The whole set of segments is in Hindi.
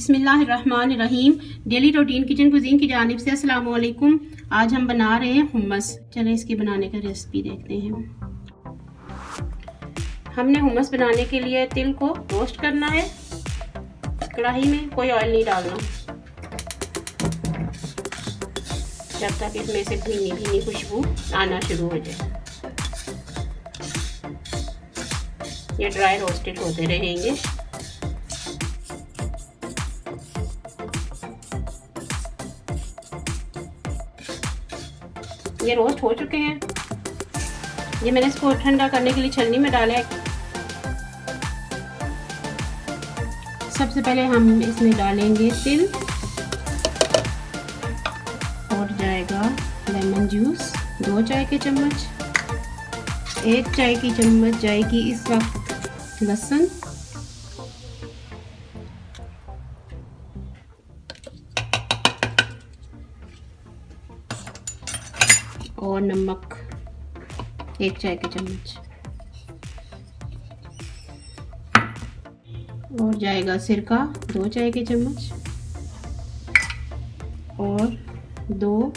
बिस्मिल्लाहिर्रहमानिर्रहीम। डेली रूटीन किचन कुजीन की जानिब से अस्सलाम वालेकुम। आज हम बना रहे हैं हुम्मस। चलें इसके बनाने का रेसिपी देखते हैं। हमने हुम्मस बनाने के लिए तिल को रोस्ट करना है। कढ़ाई में कोई ऑयल नहीं डालना जब तक इसमें से भीनी भीनी खुशबू आना शुरू हो जाए। ये ड्राई रोस्टेड होते रहेंगे। ये रोस्ट हो चुके हैं। ये मैंने इसको ठंडा करने के लिए छलनी में डाला है। सबसे पहले हम इसमें डालेंगे तिल और जाएगा लेमन जूस 2 चाय के चम्मच। 1 चाय की चम्मच जाएगी इस वक्त लहसुन, और नमक 1 चाय की चम्मच, और जाएगा सिरका 2 चाय के चम्मच, और 2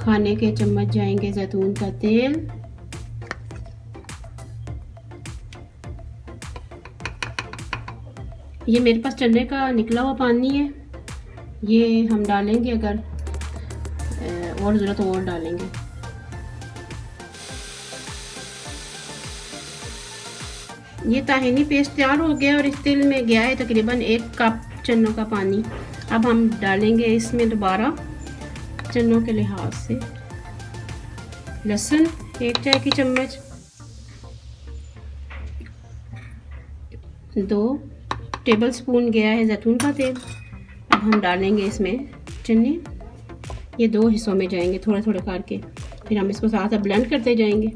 खाने के चम्मच जाएंगे जैतून का तेल, ये मेरे पास चने का निकला हुआ पानी है, ये हम डालेंगे, अगर और ज़रूरत हो और डालेंगे। ये ताहिनी पेस्ट तैयार हो गया और इस तेल में गया है तकरीबन 1 कप चनों का पानी। अब हम डालेंगे इसमें दोबारा चनों के लिहाज से लहसुन 1 चाय की चम्मच, 2 टेबलस्पून गया है जैतून का तेल। अब हम डालेंगे इसमें चने, ये 2 हिस्सों में जाएंगे थोड़े थोड़े करके, फिर हम इसको साथ ब्लेंड करते जाएंगे।